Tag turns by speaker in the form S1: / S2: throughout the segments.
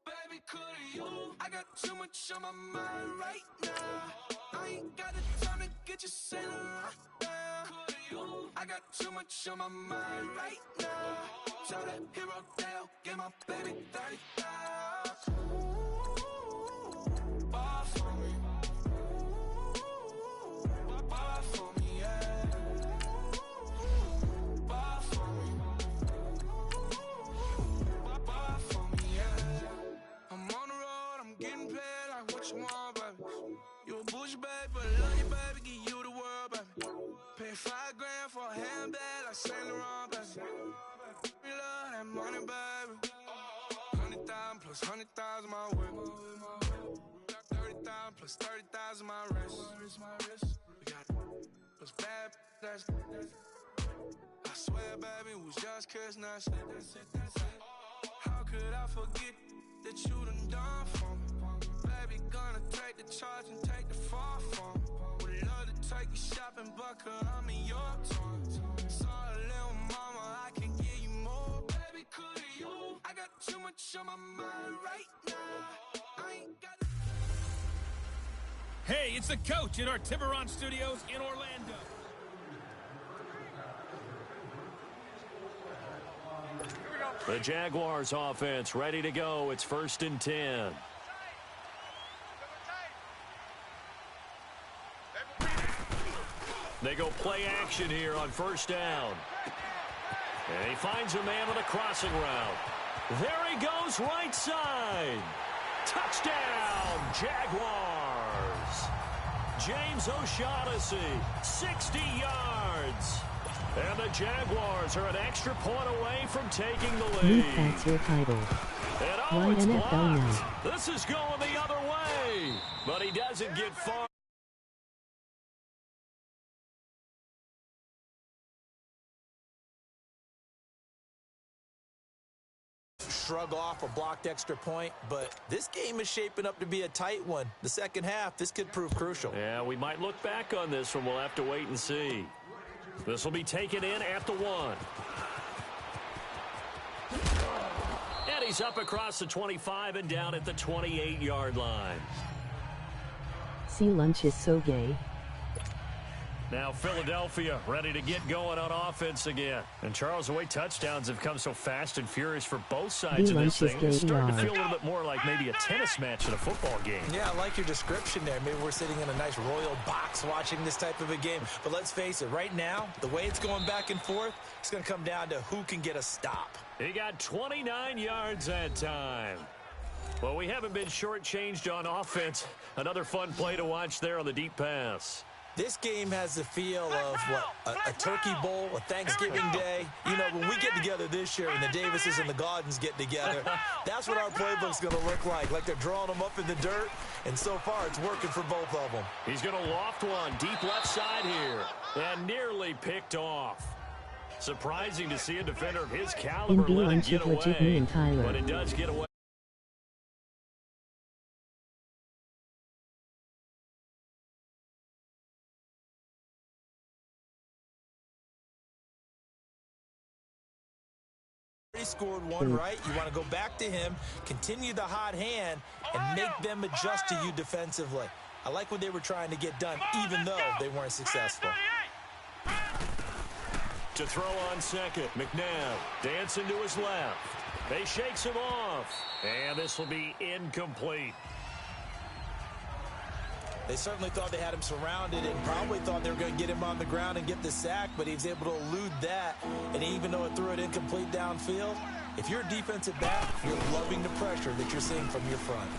S1: Baby, could you? I got too much on my mind right now. I ain't got the time to get you sailing right now. Could you? I got too much on my mind right now. Tell that hero Dale, get my baby 30,000. Bar for me. Bar for me, yeah. Bar for me. Bar for me, yeah. I'm on the road, I'm getting paid like what you want, baby. You a bougie, baby, but I love you, baby, give you the world, baby. Pay $5 grand for a handbag like Saint Laurent, baby. We love that money, baby. 100,000 plus 100,000 my whip. 30,000 plus 30,000 my wrist. We got those bad, that's I swear, baby, it was just kiss, that's it. How could I forget that you done for me? Baby, gonna take the charge and take the fall from me. Would love to take you shopping, but cause I'm in your time. Sorry, little mama, I can give you more. Baby, could you? I got too much on my mind right now. I ain't got.
S2: Hey, it's the coach at our Tiburon Studios in Orlando.
S3: The Jaguars offense ready to go. It's 1st and 10. They go play action here on 1st down. And he finds a man on a crossing route. There he goes, right side. Touchdown, Jaguars. James O'Shaughnessy, 60 yards. And the Jaguars are an extra point away from taking the lead.
S4: New transfer title.
S3: And it's blocked. This is going the other way. But he doesn't get far.
S5: Shrug off a blocked extra point, but this game is shaping up to be a tight one. The second half, this could prove crucial.
S3: Yeah, we might look back on this one. We'll have to wait and see. This will be taken in at the 1. And he's up across the 25 and down at the 28-yard line.
S4: See, lunch is so gay.
S3: Now Philadelphia ready to get going on offense again. And Charles, the way touchdowns have come so fast and furious for both sides of this thing, it's starting to feel a little bit more like maybe a tennis match in a football game.
S5: Yeah, I like your description there. Maybe we're sitting in a nice royal box watching this type of a game. But let's face it, right now, the way it's going back and forth, it's going to come down to who can get a stop.
S3: He got 29 yards that time. Well, we haven't been shortchanged on offense. Another fun play to watch there on the deep pass.
S5: This game has the feel of, what, a turkey bowl, a Thanksgiving day. You know, when we get together this year and the Davises and the Gaudens get together, that's what our playbook's going to look like they're drawing them up in the dirt, and so far it's working for both of them.
S3: He's going to loft one deep left side here, and nearly picked off. Surprising to see a defender of his caliber let it get away, but it does get away.
S5: He scored one, right? You want to go back to him, continue the hot hand, and make them adjust to you defensively. I like what they were trying to get done, even though they weren't successful.
S3: To throw on second, McNabb dancing to his left. They shakes him off, and this will be incomplete.
S5: They certainly thought they had him surrounded and probably thought they were going to get him on the ground and get the sack, but he was able to elude that. And even though it threw it incomplete downfield, if you're a defensive back, you're loving the pressure that you're seeing from your front.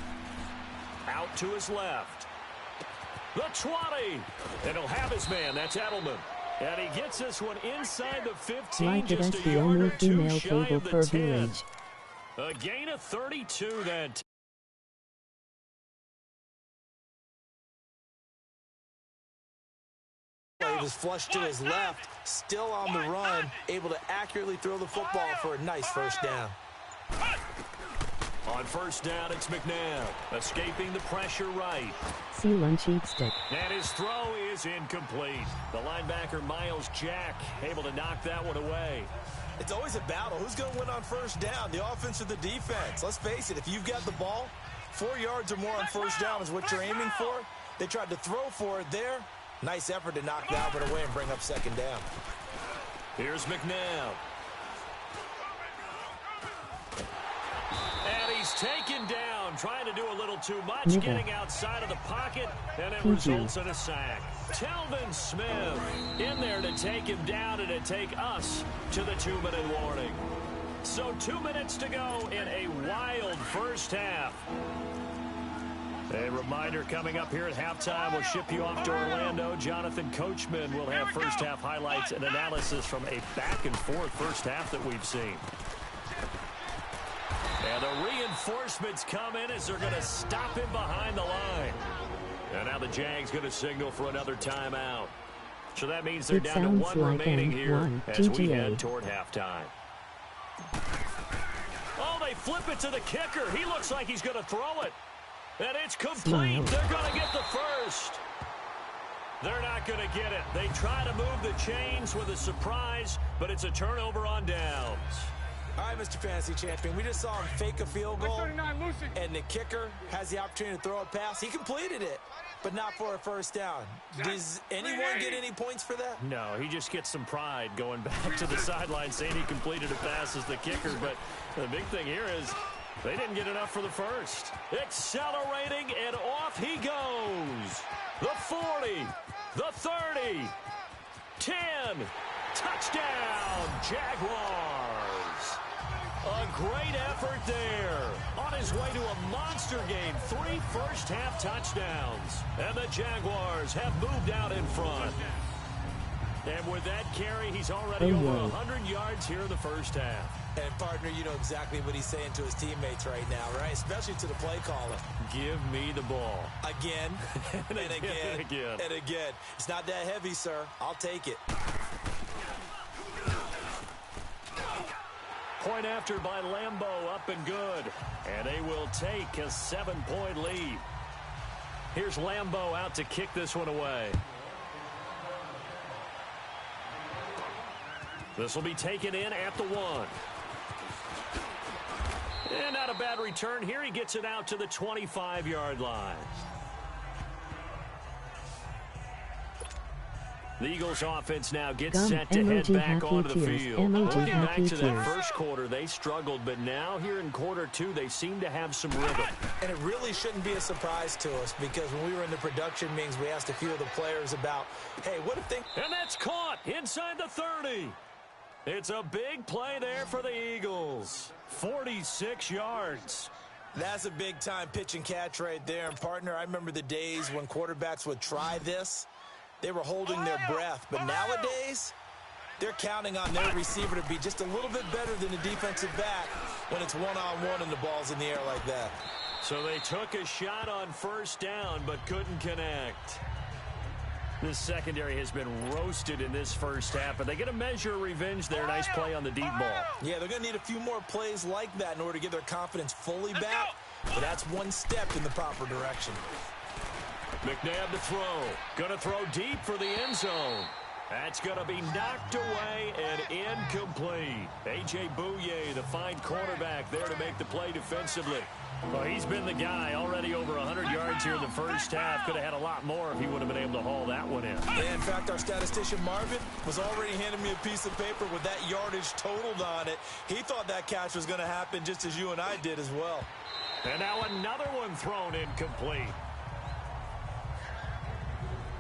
S3: Out to his left. The 20. And he'll have his man. That's Edelman. And he gets this one inside the 15,
S4: like
S3: just
S4: it as the only female table per village.
S3: A gain of 32 that time.
S5: He was flushed to his left, still on the run, able to accurately throw the football for a nice first down.
S3: On first down, it's McNabb, escaping the pressure right.
S4: See lunch, eat stick.
S3: And his throw is incomplete. The linebacker, Miles Jack, able to knock that one away.
S5: It's always a battle. Who's going to win on first down, the offense or the defense? Let's face it, if you've got the ball, 4 yards or more on first down is what you're aiming for. They tried to throw for it there. Nice effort to knock that one away and bring up second down.
S3: Here's McNabb. And he's taken down, trying to do a little too much, getting outside of the pocket, and it results in a sack. Telvin Smith in there to take him down and to take us to the 2-minute warning. So 2 minutes to go in a wild first half. A reminder coming up here at halftime. We'll ship you off to Orlando. Jonathan Coachman will have first half highlights and analysis from a back-and-forth first half that we've seen. And the reinforcements come in as they're going to stop him behind the line. And now the Jags going to signal for another timeout. So that means they're down to one remaining here as we head toward halftime. Oh, they flip it to the kicker. He looks like he's going to throw it. And it's complete. They're going to get the first. They're not going to get it. They try to move the chains with a surprise, but it's a turnover on downs.
S5: All right, Mr. Fantasy Champion, we just saw him fake a field goal, and the kicker has the opportunity to throw a pass. He completed it, but not for a first down. Does anyone get any points for that?
S3: No, he just gets some pride going back to the sideline saying he completed a pass as the kicker, but the big thing here is they didn't get enough for the first. Accelerating, and off he goes. The 40, the 30, 10, touchdown, Jaguars. A great effort there. On his way to a monster game, 3 first-half touchdowns. And the Jaguars have moved out in front. And with that carry, he's already over 100 yards here in the first half.
S5: And, partner, you know exactly what he's saying to his teammates right now, right? Especially to the play caller.
S3: Give me the ball.
S5: Again, and again, and again. It's not that heavy, sir. I'll take it.
S3: Point after by Lambeau, up and good. And they will take a 7-point lead. Here's Lambeau out to kick this one away. This will be taken in at the 1. And not a bad return here. He gets it out to the 25-yard line. The Eagles offense now gets set to head back onto the field. Looking back to that first quarter, they struggled, but now here in quarter 2, they seem to have some rhythm.
S5: And it really shouldn't be a surprise to us because when we were in the production meetings, we asked a few of the players about, hey, what if they...
S3: And that's caught inside the 30. It's a big play there for the Eagles. 46 yards.
S5: That's a big-time pitch and catch right there. And, partner, I remember the days when quarterbacks would try this. They were holding their breath. But nowadays, they're counting on their receiver to be just a little bit better than the defensive back when it's one-on-one and the ball's in the air like that.
S3: So they took a shot on first down but couldn't connect. This secondary has been roasted in this first half, but they get a measure of revenge there. Nice play on the deep ball.
S5: Yeah, they're going to need a few more plays like that in order to get their confidence fully back. But that's one step in the proper direction.
S3: McNabb to throw. Going to throw deep for the end zone. That's going to be knocked away and incomplete. A.J. Bouye, the fine cornerback, there to make the play defensively. Well, he's been the guy already over 100 yards here in the first half. Could have had a lot more if he would have been able to haul that one in.
S5: Yeah, in fact, our statistician Marvin was already handing me a piece of paper with that yardage totaled on it. He thought that catch was going to happen just as you and I did as well.
S3: And now another one thrown incomplete.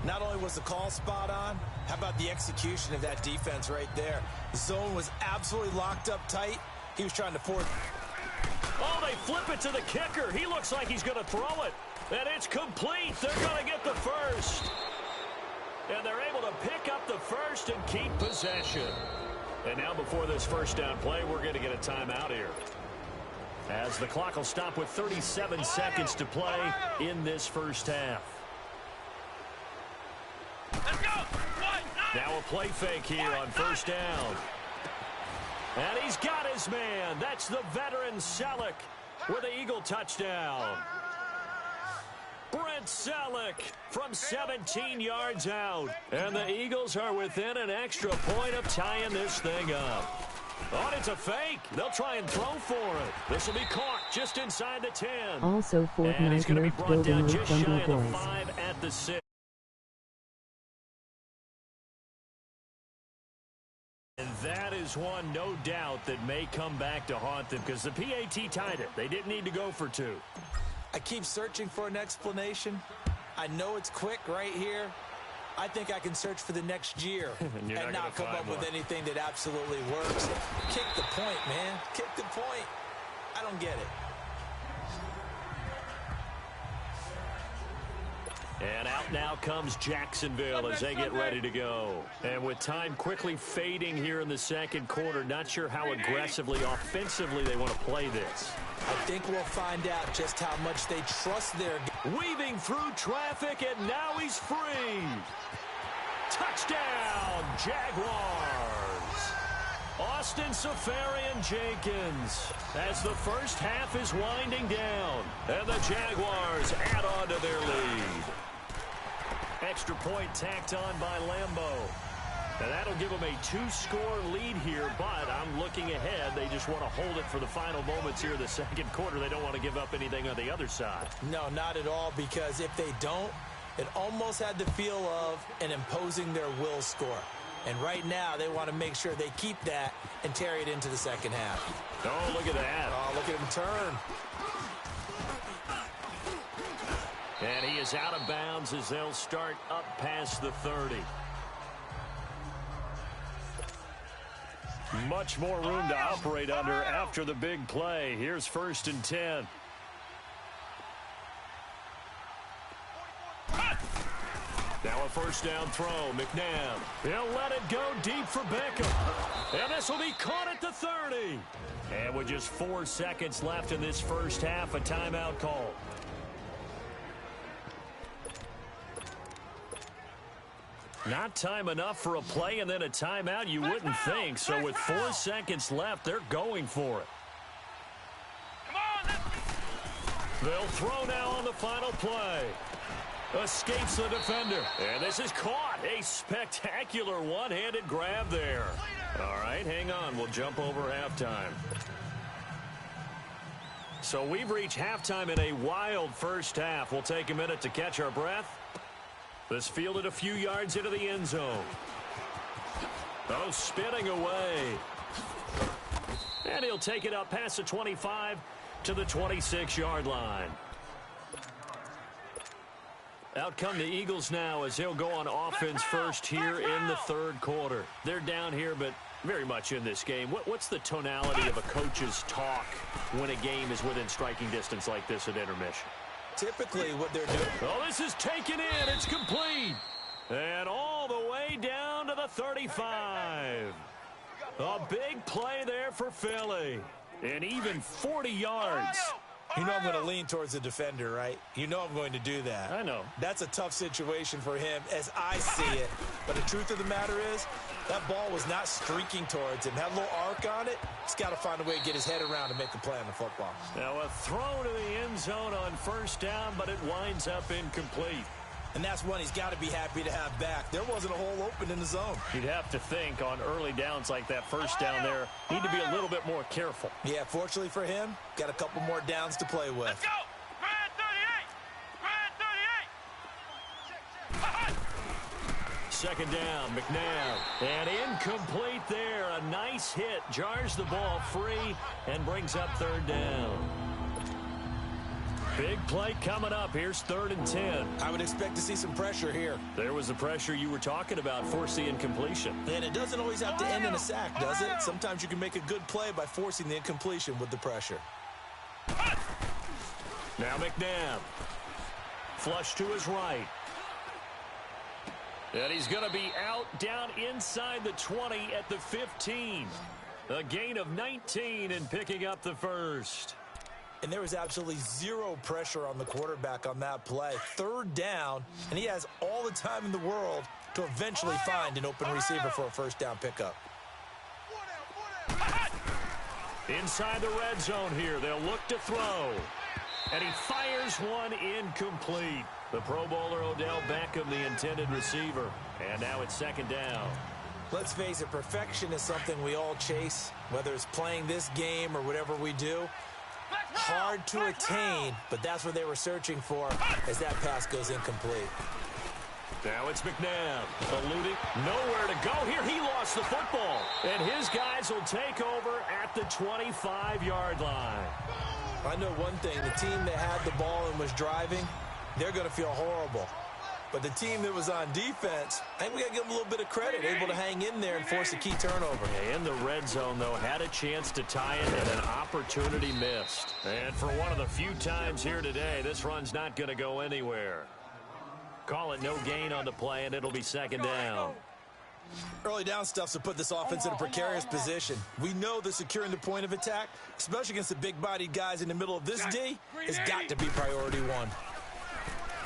S5: Not only was the call spot on, how about the execution of that defense right there? The zone was absolutely locked up tight. He was trying to force...
S3: Oh, they flip it to the kicker. He looks like he's going to throw it. And it's complete. They're going to get the first. And they're able to pick up the first and keep possession. And now before this first down play, we're going to get a timeout here, as the clock will stop with 37 seconds to play in this first half. Now a play fake here on first down. And he's got his man. That's the veteran Selleck. with an Eagle touchdown. Brent Selleck from 17 yards out. And the Eagles are within an extra point of tying this thing up. Oh, it's a fake. They'll try and throw for it. This will be caught just inside the 10.
S4: Also, Fortnite
S3: and he's going to be brought down just shy of the
S4: boys.
S3: 5 at the 6. And that is one, no doubt, that may come back to haunt them because the PAT tied it. They didn't need to go for 2.
S5: I keep searching for an explanation. I know it's quick right here. I think I can search for the next year and not come up with anything that absolutely works. Kick the point, man. Kick the point. I don't get it.
S3: And out now comes Jacksonville as they get ready to go. And with time quickly fading here in the second quarter, not sure how aggressively, offensively they want to play this.
S5: I think we'll find out just how much they trust their...
S3: Weaving through traffic, and now he's free. Touchdown, Jaguars. Austin Seferian-Jenkins as the first half is winding down. And the Jaguars add on to their lead. Extra point tacked on by Lambo. And that'll give them a 2-score lead here, but I'm looking ahead. They just want to hold it for the final moments here in the second quarter. They don't want to give up anything on the other side.
S5: No, not at all, because if they don't, it almost had the feel of an imposing their will score. And right now, they want to make sure they keep that and carry it into the second half.
S3: Oh, look at that.
S5: Oh, look at him turn.
S3: And he is out of bounds as they'll start up past the 30. Much more room to operate under after the big play. Here's 1st and 10. Now a first down throw. McNabb. He'll let it go deep for Beckham. And this will be caught at the 30. And with just 4 seconds left in this first half, a timeout call. Not time enough for a play and then a timeout, you wouldn't think. So with 4 seconds left, they're going for it. They'll throw now on the final play. Escapes the defender. And this is caught. A spectacular one-handed grab there. All right, hang on. We'll jump over halftime. So we've reached halftime in a wild first half. We'll take a minute to catch our breath. This fielded a few yards into the end zone. Oh, spinning away. And he'll take it up past the 25 to the 26-yard line. Out come the Eagles now as they'll go on offense first here in the third quarter. They're down here, but very much in this game. What's the tonality of a coach's talk when a game is within striking distance like this at intermission?
S5: Typically what they're doing.
S3: Oh, this is taken in. It's complete. And all the way down to the 35. A big play there for Philly. And even 40 yards.
S5: You know I'm going to lean towards the defender, right? You know I'm going to do that.
S3: I know.
S5: That's a tough situation for him as I see it. But the truth of the matter is, that ball was not streaking towards him. Had a little arc on it. He's got to find a way to get his head around and make the play on the football.
S3: Now a throw to the end zone on first down, but it winds up incomplete.
S5: And that's one he's got to be happy to have back. There wasn't a hole open in the zone.
S3: You'd have to think on early downs like that first down there, need to be a little bit more careful.
S5: Yeah, fortunately for him, got a couple more downs to play with.
S2: Let's go! Brad 38! Brad 38!
S3: Second down, McNabb. And incomplete there. A nice hit. Jars the ball free and brings up third down. Big play coming up. Here's 3rd and 10.
S5: I would expect to see some pressure here.
S3: There was the pressure you were talking about, force the incompletion.
S5: And it doesn't always have to end in a sack, does it? Sometimes you can make a good play by forcing the incompletion with the pressure.
S3: Now McNabb. Flush to his right. And he's going to be out down inside the 20 at the 15. A gain of 19 and picking up the first.
S5: And there was absolutely zero pressure on the quarterback on that play. 3rd down, and he has all the time in the world to eventually find an open receiver for a first down pickup.
S3: Inside the red zone here, they'll look to throw. And he fires one incomplete. The Pro Bowler Odell Beckham, the intended receiver. And now it's second down.
S5: Let's face it, perfection is something we all chase, whether it's playing this game or whatever we do. Hard to attain, but that's what they were searching for as that pass goes incomplete.
S3: Now it's McNabb, eluding, nowhere to go here. He lost the football, and his guys will take over at the 25-yard line.
S5: I know one thing, the team that had the ball and was driving, they're going to feel horrible. But the team that was on defense, I think we got to give them a little bit of credit, able to hang in there and force a key turnover.
S3: In the red zone, though, had a chance to tie it and an opportunity missed. And for one of the few times here today, this run's not going to go anywhere. Call it no gain on the play, and it'll be second down.
S5: Early down stuff's to put this offense in a precarious position. We know that securing the point of attack, especially against the big-bodied guys in the middle of this D, has got to be priority one.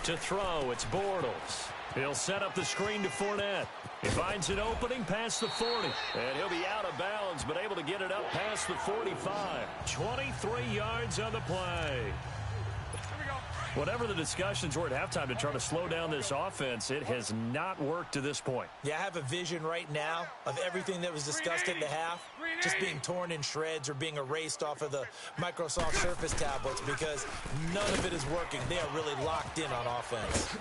S3: To throw, it's Bortles. He'll set up the screen to Fournette. He finds an opening past the 40. And he'll be out of bounds, but able to get it up past the 45. 23 yards on the play. Whatever the discussions were at halftime to try to slow down this offense, it has not worked to this point.
S5: Yeah, I have a vision right now of everything that was discussed at the half just being torn in shreds or being erased off of the Microsoft Surface tablets because none of it is working. They are really locked in on offense.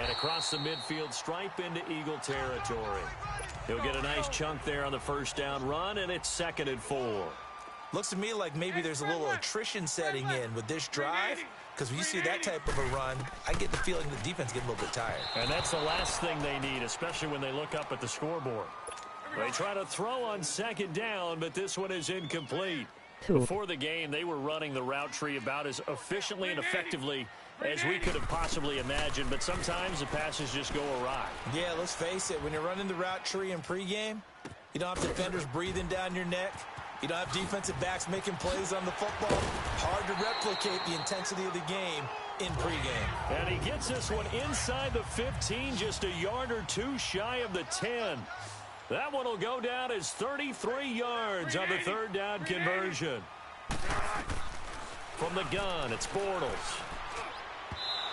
S3: And across the midfield stripe into Eagle territory. He'll get a nice chunk there on the first down run, and it's 2nd and 4.
S5: Looks to me like maybe there's a little attrition setting in with this drive. Because when you see that type of a run, I get the feeling the defense getting a little bit tired.
S3: And that's the last thing they need, especially when they look up at the scoreboard. They try to throw on second down, but this one is incomplete. Before the game, they were running the route tree about as efficiently and effectively as we could have possibly imagined, but sometimes the passes just go awry.
S5: Yeah, let's face it. When you're running the route tree in pregame, you don't have defenders breathing down your neck. You don't have defensive backs making plays on the football. Hard to replicate the intensity of the game in pregame.
S3: And he gets this one inside the 15, just a yard or two shy of the 10. That one will go down as 33 yards on the third down conversion. From the gun, it's Bortles.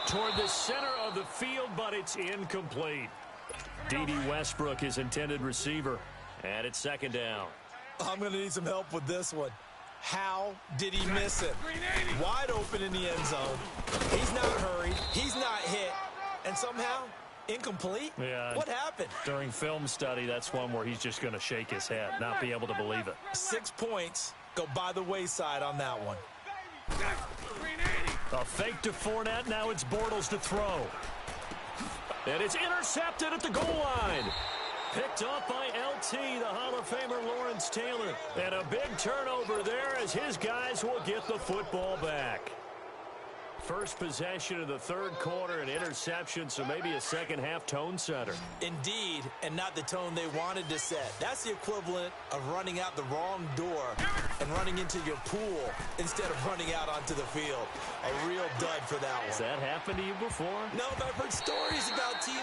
S3: Toward the center of the field, but it's incomplete. D.D. Westbrook, his intended receiver. And it's second down.
S5: I'm going to need some help with this one. How did he miss it? Wide open in the end zone. He's not hurried. He's not hit. And somehow, incomplete?
S3: Yeah.
S5: What happened?
S3: During film study, that's one where he's just going to shake his head, not be able to believe it.
S5: 6 points go by the wayside on that one.
S3: A fake to Fournette. Now it's Bortles to throw. And it's intercepted at the goal line. Picked up by LT, the Hall of Famer Lawrence Taylor. And a big turnover there as his guys will get the football back. First possession of the third quarter, an interception, so maybe a second-half tone setter.
S5: Indeed, and not the tone they wanted to set. That's the equivalent of running out the wrong door and running into your pool instead of running out onto the field. A real dud for that one.
S3: Has that happened to you before?
S5: No, but I've heard stories about teams.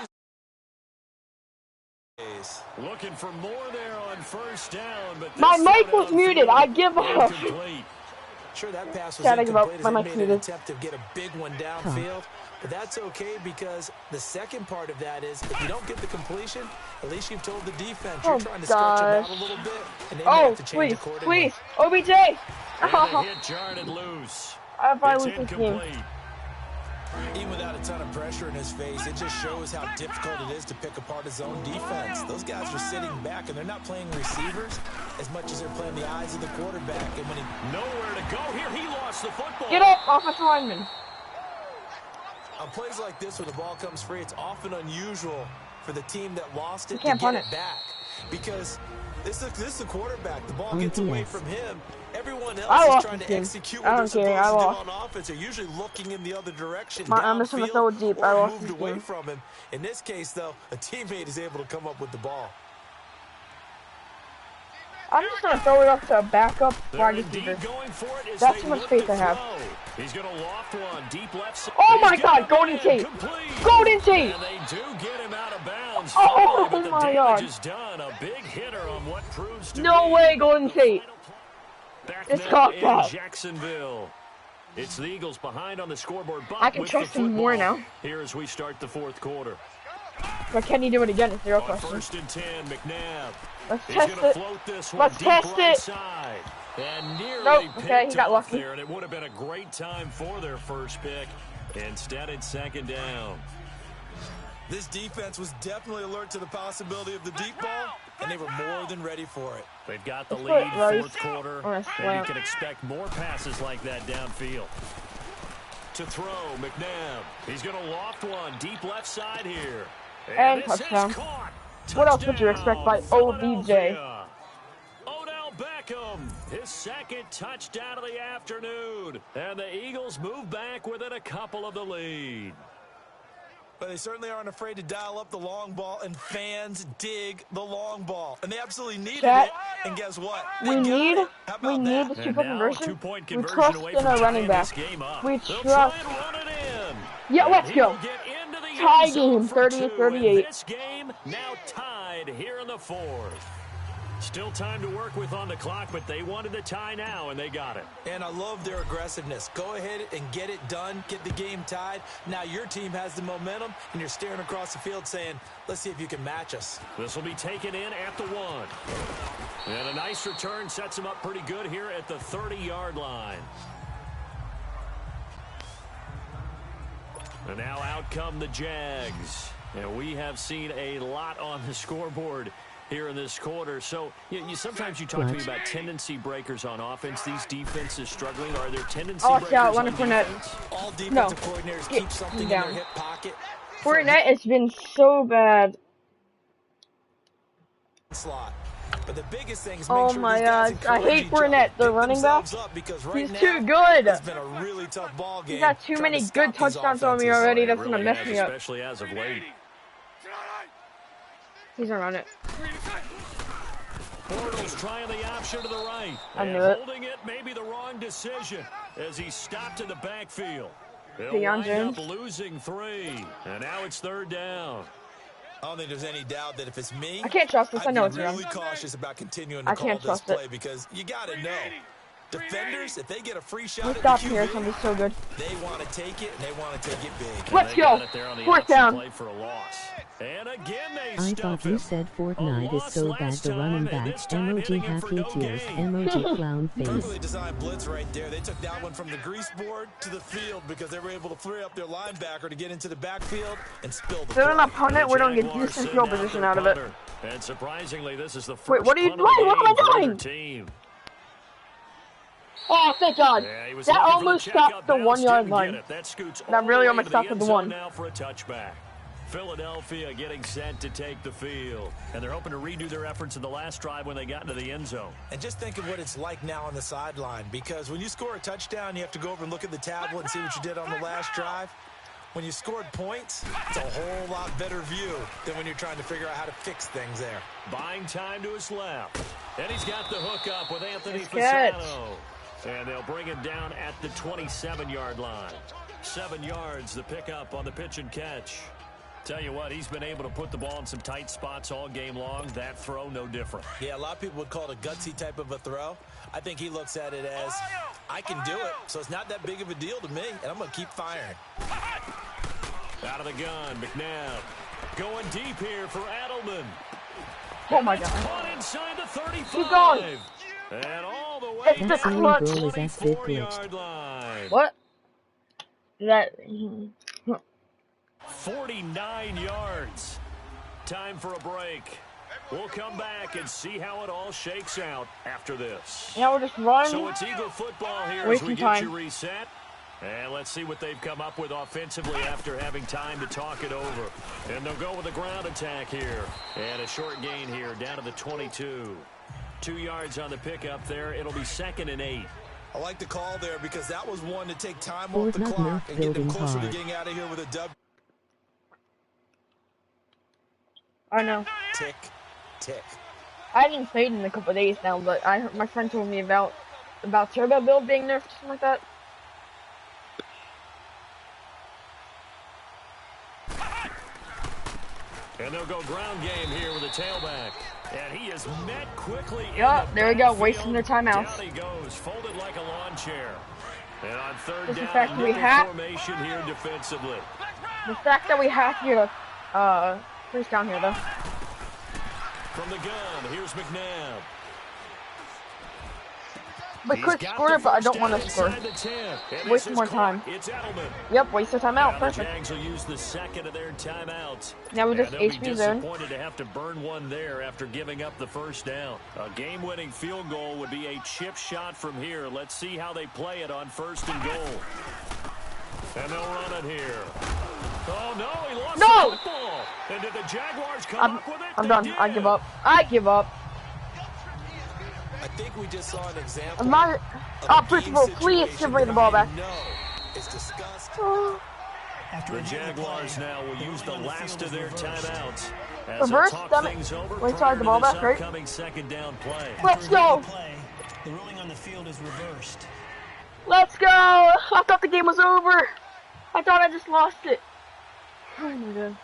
S3: Looking for more there on first down, but
S6: my mic was muted. I give up.
S5: Sure, that pass was
S6: Gotta
S5: incomplete
S6: give up. My
S5: as
S6: mic's
S5: they made an
S6: muted.
S5: attempt to get a big one downfield. But that's okay because the second part of that is if you don't get the completion, at least you've told the defense you're trying to stretch them out a little bit, and they may have to change accordingly.
S6: Please, OBJ!
S3: Oh. Hit jarred loose.
S6: I
S3: It's
S6: lose this game.
S3: incomplete.
S5: Even without a ton of pressure in his face, it just shows how difficult it is to pick apart his own defense. Those guys are sitting back, and they're not playing receivers as much as they're playing the eyes of the quarterback. And when he
S3: Nowhere to go here. He lost the football.
S6: Get up, offensive lineman.
S5: on plays like this where the ball comes free, it's often unusual for the team that lost it to
S6: can't
S5: get
S6: punt
S5: it
S6: it.
S5: back. Because this is the quarterback. The ball gets away from him. Everyone
S6: I
S5: else
S6: lost
S5: is trying
S6: this
S5: to
S6: game.
S5: execute
S6: I
S5: what
S6: don't
S5: they're
S6: care. I
S5: supposed to
S6: lost.
S5: do on offense. They're usually looking in the other direction,
S6: I'm just gonna
S5: downfield,
S6: throw it deep. I
S5: or
S6: lost
S5: moved
S6: this
S5: away
S6: game.
S5: from him. In this case, though, a teammate is able to come up with the ball.
S6: I'm just gonna throw it up to a backup
S3: They're
S6: wide
S3: indeed
S6: receiver.
S3: going for it as
S6: That's
S3: they
S6: how much
S3: look
S6: faith
S3: to
S6: I have.
S3: throw. He's going to loft one deep left side.
S6: Oh
S3: He's
S6: my
S3: got
S6: God,
S3: it
S6: Golden
S3: in,
S6: Tate.
S3: complete.
S6: Golden Tate.
S3: And they do get him out of bounds.
S6: Oh,
S3: finally, but the
S6: my
S3: damage
S6: God.
S3: is done. A big hitter on what proves to
S6: No
S3: be
S6: way, Golden
S3: the
S6: Tate.
S3: final play. back
S6: It's
S3: now
S6: caught
S3: in
S6: that.
S3: Jacksonville. It's the Eagles behind on the scoreboard, but
S6: I can
S3: with
S6: trust
S3: the
S6: him more
S3: football
S6: now.
S3: here as we start the fourth quarter.
S6: But can he do it again? Is the real
S3: On
S6: question.
S3: 1st and 10, McNabb.
S6: Let's
S3: He's
S6: test
S3: going to
S6: it.
S3: float this one
S6: Let's
S3: deep
S6: test
S3: right
S6: it.
S3: side. And nearly
S6: Nope, okay, he
S3: picked
S6: got
S3: off
S6: lucky.
S3: there, and it would have been a great time for their first pick. Instead, it's second down.
S5: This defense was definitely alert to the possibility of the deep ball, and they were more than ready for it.
S3: They've got the
S6: Let's put
S3: lead,
S6: Rice
S3: fourth quarter,
S6: on a
S3: and you
S6: slant.
S3: can expect more passes like that downfield. To throw, McNabb. He's going to loft one deep left side here.
S6: And
S3: this is
S6: touchdown.
S3: caught.
S6: What else would you expect by OBJ?
S3: Philadelphia. Odell Beckham, his second touchdown of the afternoon. And the Eagles move back within a couple of the lead.
S5: But they certainly aren't afraid to dial up the long ball, and fans dig the long ball. And they absolutely needed it. And guess what?
S6: We
S5: They got
S6: need
S5: it. How about
S6: this
S5: that?
S3: And
S6: two-point
S3: now a
S6: conversion.
S3: two-point
S6: We
S3: conversion
S6: trust
S3: away
S6: in
S3: from
S6: our
S3: tying
S6: running back.
S3: this game up.
S6: We
S3: They'll
S6: trust.
S3: try and run it in.
S6: Yeah,
S3: And
S6: let's
S3: he
S6: go.
S3: will get into the
S6: Tie
S3: end zone
S6: game,
S3: for 2.
S6: 38.
S3: And this game now tied here in the fourth. Still time to work with on the clock, but they wanted the tie now, and they got it.
S5: And I love their aggressiveness. Go ahead and get it done. Get the game tied. Now your team has the momentum, and you're staring across the field saying, let's see if you can match us.
S3: This will be taken in at the 1. And a nice return sets him up pretty good here at the 30-yard line. And now out come the Jags. And we have seen a lot on the scoreboard here in this quarter. So sometimes you talk to me about tendency breakers on offense. These defenses struggling. Are there tendency breakers
S6: out,
S3: on
S6: Leonard Fournette.
S3: defense?
S5: All defensive coordinators
S6: Get
S5: keep something in
S6: down.
S5: their hip pocket.
S6: Fournette has been so bad.
S5: Slot. But the biggest thing is
S6: Oh
S5: make sure
S6: my
S5: these guys
S6: God, I
S5: encourage
S6: hate
S5: each
S6: Fournette,
S5: other,
S6: the
S5: pick
S6: running back.
S5: themselves up, because right
S6: He's
S5: now,
S6: too good.
S5: It's been a really tough ball game.
S6: He's got too
S5: trying
S6: many
S5: to stop
S6: good
S5: these
S6: touchdowns on me
S5: offenses.
S6: already.
S3: It
S6: That's gonna
S3: really
S6: mess
S3: has,
S6: me up.
S3: especially as of late.
S6: He's gonna run it.
S3: Bortles trying the option to the right.
S6: I
S3: And
S6: knew it.
S3: holding it may be the wrong decision as he stopped in the backfield. They'll
S6: Deion
S3: wind up
S6: Jones.
S3: losing 3. And now it's third down.
S5: I don't think there's any doubt that if it's me,
S6: I can't trust this. I know
S5: I'd
S6: it's
S5: be
S6: wrong.
S5: really cautious about continuing to
S6: I
S5: call
S6: can't
S5: this
S6: trust it.
S5: play because you got to know. Defenders, if they get a free shot
S6: We
S5: at
S6: stop
S5: the
S6: here.
S5: QB,
S6: It's gonna be so good.
S5: they want to take it, and they want to take it big.
S3: And
S6: Let's
S3: they
S6: go.
S3: got it there on the
S6: Fourth
S3: option
S6: down.
S3: play for a loss. And again they
S4: I
S3: stuff
S4: thought you
S3: him.
S4: said
S3: A
S4: Fortnite is
S3: loss
S4: so bad
S3: last
S4: the running
S3: time, and
S4: back
S3: this time
S4: emoji
S3: hitting him for
S4: happy
S3: no
S4: tears
S3: gain.
S4: emoji clown face.
S5: Perfectly designed blitz right there. They took that one from the grease board to the field because they were able to free up their linebacker to get into the backfield and spill the
S6: They're
S5: play.
S6: an opponent. We don't get
S3: Jaguars
S6: decent
S3: send
S6: field
S3: out
S6: position
S3: their
S6: out of it.
S3: punter. And surprisingly, this is the first
S6: Wait, what are you
S3: punt of the
S6: doing? What am I
S3: game for
S6: doing?
S3: their team.
S6: Oh, thank God.
S3: Yeah, he was
S6: That
S3: looking for
S6: almost
S3: the
S6: stopped
S3: checkup
S6: the
S3: bounce,
S6: 1 yard
S3: didn't
S6: line.
S3: get it. That scoots
S6: That
S3: all
S6: really
S3: the way
S6: almost
S3: to
S6: stopped
S3: end
S6: at the
S3: zone
S6: 1.
S3: now for a touchback. Philadelphia getting set to take the field. And they're hoping to redo their efforts in the last drive when they got into the end zone.
S5: And just think of what it's like now on the sideline, because when you score a touchdown, you have to go over and look at the tablet and see what you did on the last drive. When you scored points, it's a whole lot better view than when you're trying to figure out how to fix things there.
S3: Buying time to his left. And he's got the hook up with Anthony
S6: Nice catch.
S3: Fasano. And they'll bring him down at the 27-yard line. 7 yards, the pickup on the pitch and catch. Tell you what, he's been able to put the ball in some tight spots all game long. That throw, no different.
S5: Yeah, a lot of people would call it a gutsy type of a throw. I think he looks at it as, I can do it, so it's not that big of a deal to me, and I'm going to keep firing.
S3: Out of the gun, McNabb. Going deep here for Adelman.
S6: Oh my
S3: It's
S6: God.
S3: caught inside the 35.
S6: Keep going.
S3: And all the way
S6: It's
S3: to
S6: the
S3: the
S6: clutch.
S4: Girl is that fit
S3: 24-yard line.
S6: What? That.
S3: 49 yards. Time for a break. We'll come back and see how it all shakes out after this.
S6: Now we're just running.
S3: So it's Eagle football here as
S6: Wasting
S3: we get
S6: time.
S3: you reset. And let's see what they've come up with offensively after having time to talk it over. And they'll go with a ground attack here. And a short gain here down to the 22. 2 yards on the pickup there. It'll be 2nd and 8.
S5: I like the call there because that was one to take time
S4: Ford
S5: off the
S4: not
S5: clock
S4: enough
S5: and get them
S4: building
S5: closer to
S4: hard.
S5: getting out of here with a W.
S6: I know.
S5: Tick, tick.
S6: I haven't played in a couple of days now, but my friend told me about Turbo Build being nerfed, something like that.
S3: And they'll go ground game here with a tailback. And he is met quickly.
S6: Yep, there we go, wasting their timeouts.
S3: Down he goes, folded like a lawn chair. And on third
S6: Just the
S3: down,
S6: fact that we
S3: nickel
S6: have
S3: formation here defensively.
S6: the fact that we have to get a first down here though.
S3: From the gun, here's McNabb.
S6: We could score, but I don't want to score. Waste more time.
S3: It's Edelman.
S6: Yep, waste of timeout.
S3: Now the
S6: Perfect.
S3: Jags will use the second of their timeouts.
S6: Now we just
S3: they'll be
S6: HB zone.
S3: disappointed to have to burn one there after giving up the first down. A game-winning field goal would be a chip shot from here. Let's see how they play it on first and goal. And they'll run it here. Oh no, he lost the football. And did the Jaguars come up with it?
S6: I'm done. I give up. I give up.
S5: I think we just saw an example.
S6: I'm not. Principal, please give me the ball back.
S5: It's discussed.
S3: The Jaguars now will use the last of their timeouts.
S6: Reverse, damn it. Wait till I have the ball back, right?
S3: Second down play.
S6: Let's go.
S7: The ruling on the field is reversed.
S6: Let's go. I thought the game was over. I thought I just lost it. Oh my god.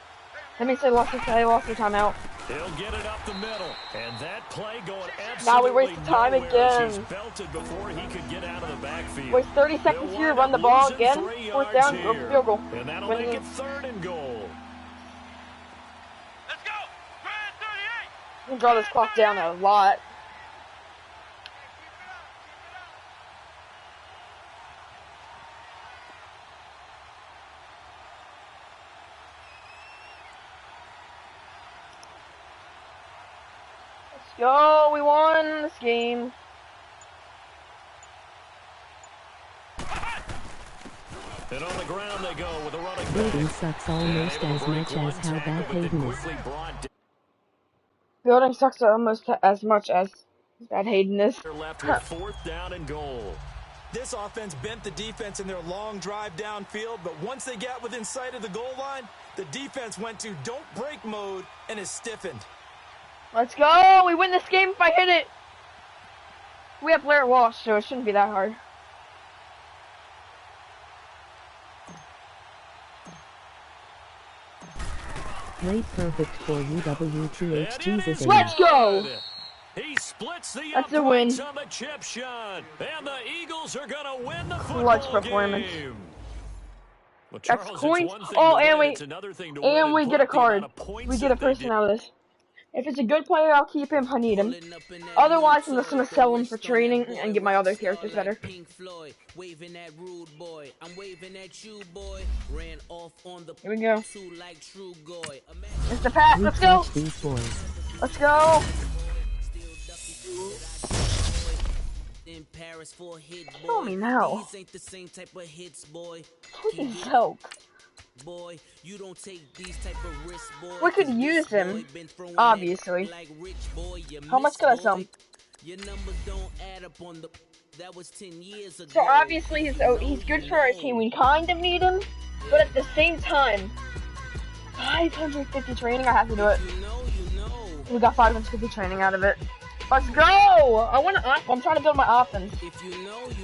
S6: That means I lost the timeout.
S3: He'll get it up the middle, and that play going absolutely
S6: now we waste time
S3: nowhere
S6: again.
S3: He's belted before he could get out of the backfield.
S6: Waste 30 seconds here, run the ball again. Fourth down, go for field goal.
S3: And that'll make it third and goal.
S2: Let's go!
S6: We can draw this clock down a lot. Yo, we won this game.
S3: And on the ground they go with a running back.
S4: Building sucks almost as much as how bad Hayden is.
S6: Building sucks almost as much as bad Hayden is.
S3: They're left with fourth down and goal.
S5: This offense bent the defense in their long drive downfield, but once they got within sight of the goal line, the defense went to don't break mode and is stiffened.
S6: Let's go! We win this game if I hit it! We have Blair Walsh, so it shouldn't be that hard.
S4: Played perfect for UWTH Jesus.
S6: Let's go!
S3: He splits the
S6: That's a win.
S3: on the chip shot, and the Eagles are going to win the
S6: Clutch
S3: football
S6: performance.
S3: game. Well,
S6: That's
S3: Charles,
S6: coins.
S3: it's one thing
S6: Oh,
S3: to
S6: and
S3: win,
S6: we
S3: it's another thing to win
S6: and we
S3: put
S6: get a
S3: up the amount
S6: card.
S3: of points
S6: We get a
S3: that they
S6: person out of this. If it's a good player, I'll keep him if I need him. Otherwise, I'm just gonna sell him for training and get my other characters better. Here we go. It's the pass. Let's go.
S4: These boys.
S6: Let's go. Kill me now. Please help.
S8: Boy, you don't take these type of risks, boy.
S6: We could use him, obviously. How much could I sell him?
S8: Your numbers don't add up on the that was 10 years ago.
S6: So obviously he's good for our team. We kind of need him, but at the same time, 550 training. I have to do it. We got 550 training out of it. Let's go! I'm trying to build my offense,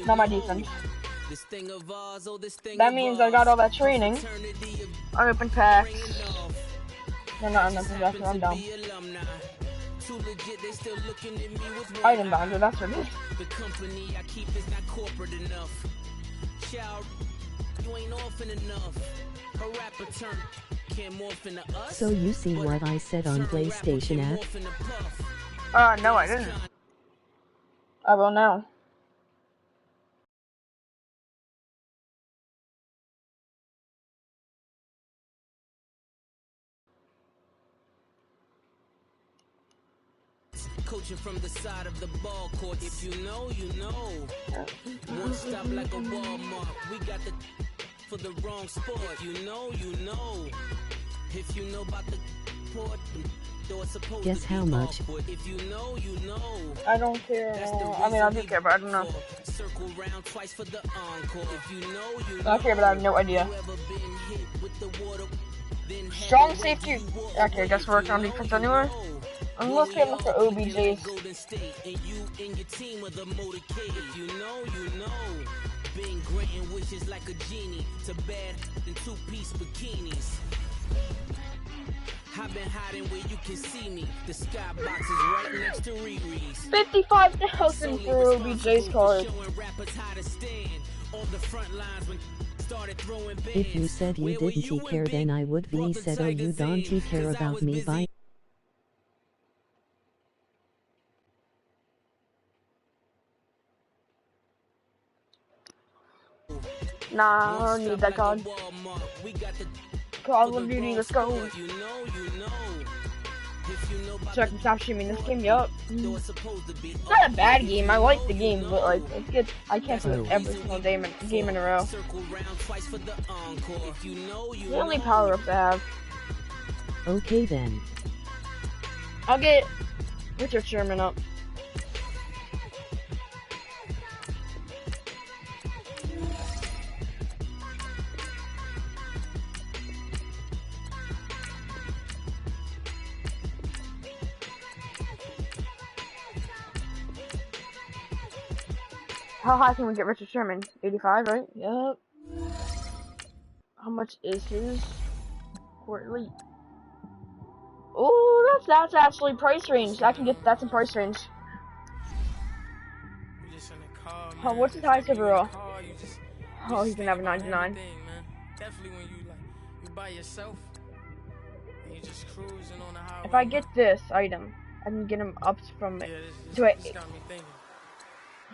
S6: not my defense. That means I got all that training. Unopened packs. No, not unopened packs. I'm dumb. Item bounder. That's what it is.
S8: The company I keep is not corporate enough. Child, you ain't orphan enough. Her rapper turn can't morph into us.
S4: So you see what I said on PlayStation app?
S6: No, I didn't. I will now.
S8: Coaching from the side of the ball court. If you know, you know. One stop like a Walmart. We got the for the wrong sport. You know, you know. If you know about the port, supposed
S4: guess how much?
S8: If you know, you know.
S6: I don't care. I mean, I do care, but I don't know.
S8: Circle round twice for the encore. If you know, you
S6: I care, but I have no idea. Strong safety. Okay, guess we're working on defense anyway. I'm looking for OBJs. Being granting wishes like a genie to bad in two-piece bikinis. I've
S8: I've been hiding where you can see me. The skybox is right next to Riri's.
S6: 55,000 for OBJ's card.
S4: If you said you didn't care, then I would be said, oh, you don't care about me. Bye.
S6: Nah, I don't need that card. Call of Duty, let's go. So I can stop streaming this game, yup. It's not a bad game, I like the game, but like, it's good. I can't do it every single game in a row. The only power up I have.
S4: Okay then.
S6: I'll get Richard Sherman up. How high can we get Richard Sherman? 85, right? Yep. How much is his quarterly? Oh, that's actually price range. I can get that's in price range. Oh, what's his highest overall? Oh, he can have a 99.
S9: Definitely when you by yourself and you just cruising on the highway.
S6: If I get this item, I can get him up from to a.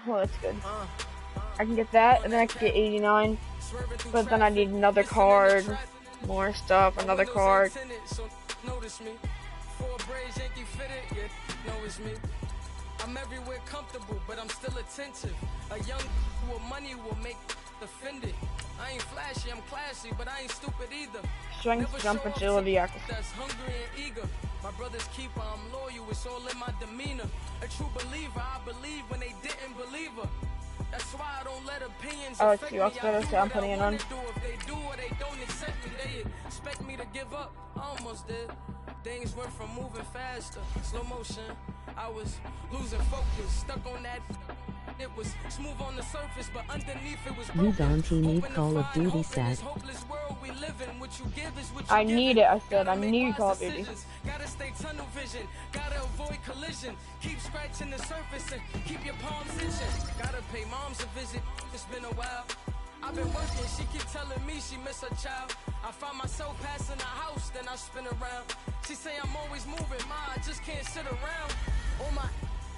S6: Oh, that's good. I can get that, and then I can get 89. But then I need another card, more stuff, another card.
S9: I'm everywhere comfortable, but I'm still attentive. A young with money will make offended. I ain't flashy, I'm classy, but I ain't stupid either.
S6: Strength, jump, agility, accuracy.
S9: That's hungry and eager. My brother's keeper, I'm loyal, it's all in my demeanor. A true believer, I believe when they didn't believe her. That's why I don't let opinions affect me.
S6: I'm putting it on.
S9: If they do or they don't accept me, they expect me to give up. I almost did. Things went from moving faster, slow motion. I was losing focus, stuck on that. It was smooth on the surface, but underneath it was broken.
S4: You don't need Call of Duty set.
S6: I need it, I said. I need Call of Duty.
S9: Gotta stay tunnel vision, gotta avoid collision. Keep scratching the surface and keep your palms itching. Gotta pay moms a visit, it's been a while. I've been working, she keep telling me she miss her child. I find myself passing the house, then I spin around. She say I'm always moving, ma, I just can't sit around. Oh my,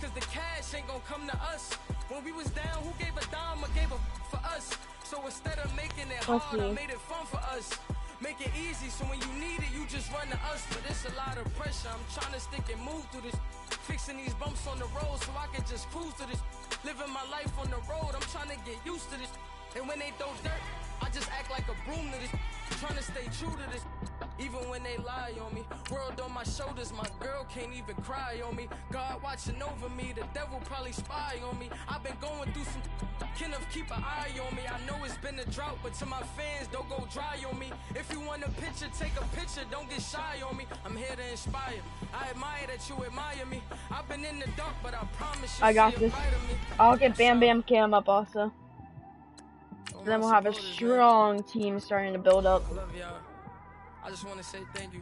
S9: cause the cash ain't gonna come to us. When we was down, who gave a dime or gave a for us? So instead of making it hard, I made it fun for us. Make it easy, so when you need it, you just run to us. But it's a lot of pressure, I'm trying to stick and move through this. Fixing these bumps on the road so I can just cruise to this. Living my life on the road, I'm trying to get used to this. And when they throw dirt, I just act like a broom to this. Trying to stay true to this, even when they lie on me. World on my shoulders, my girl can't even cry on me. God watching over me, the devil probably spy on me. I've been going through some, Kenneth keep an eye on me. I know it's been a drought, but to my fans, don't go dry on me. If you want a picture, take a picture, don't get shy on me. I'm here to inspire, I admire that you admire me. I've been in the dark, but I promise you
S6: I got this. I'll get Bam Bam Cam up also. Then we'll have a strong team starting to build up.
S9: I love y'all. I just want to say thank you.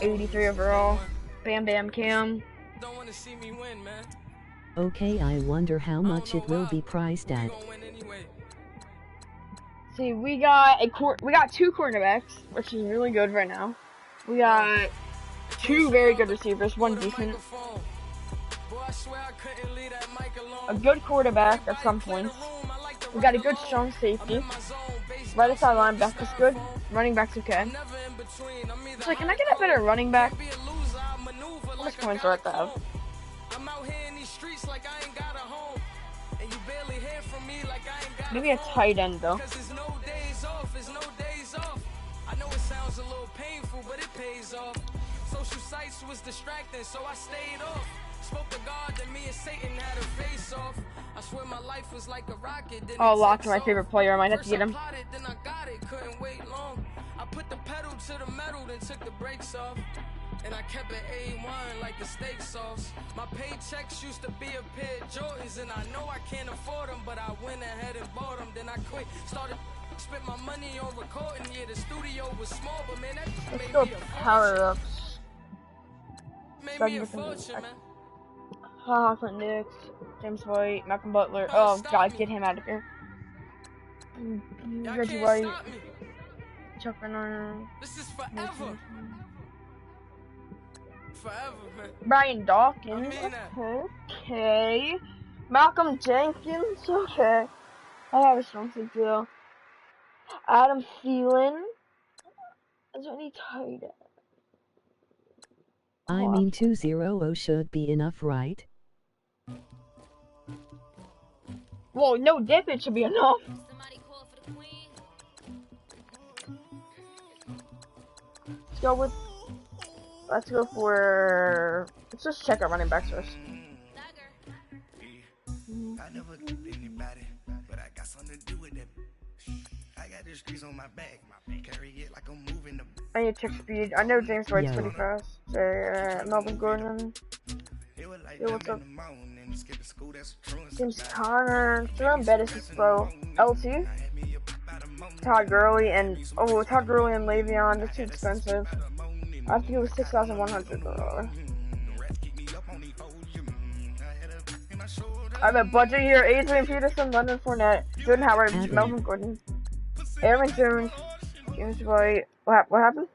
S6: 83 overall. Bam Bam Cam.
S9: Don't want to see me win, man.
S4: Okay, I wonder how much it will be priced at.
S6: See, we got two cornerbacks, which is really good right now. We got two very good receivers, one decent. A good quarterback at some points. We got a good strong safety. Right side linebacker's good. Running back's okay. So can I get a better running back? How much points do I have to have? Maybe a tight end though.
S9: I know it sounds a little painful, but it pays off. Social sites was distracting, so I stayed off. Spoke to God that me and Satan had a face off. I swear my life was like a rocket.
S6: Oh, Locke, my favorite player. I might have to get him.
S9: Then I got it, couldn't wait long. I put the pedal to the metal, then took the brakes off. And I kept it A1 like the steak sauce. My paychecks used to be a pair of Jordans, and I know I can't afford them, but I went ahead and bought them. Then I quit, started Spent my money on recording, yeah, the studio was small, but man, that
S6: Let's
S9: made
S6: go
S9: me a
S6: power-ups.
S9: made me a fortune, man.
S6: Clint Dix, James White, Malcolm Butler. Oh God, get him out of here. Reggie White, Chuck Bernard.
S9: This is forever. Forever, man.
S6: Brian Dawkins.
S9: I mean
S6: Okay. Malcolm Jenkins. Okay. I have something to do. Adam Thielen. Is there any tight end?
S4: I mean 2-0 should be enough, right?
S6: Whoa, no dip, it should be enough. Let's just check our running backs first.
S1: I never killed anybody, but I got something to do with it. I got the streets on my back, carry it like I'm moving the.
S6: I need to check speed. I know James White's pretty fast. Melvin Gordon. Yo, what's up? James Conner. Jerome Bettis is slow. LT. Todd Gurley and Todd Gurley and Le'Veon. That's too expensive. I have to go with $6,100. I have a budget here. Adrian Peterson, London Fournette, Jordan Howard, Melvin Gordon, Aaron Jones, James White. What happened?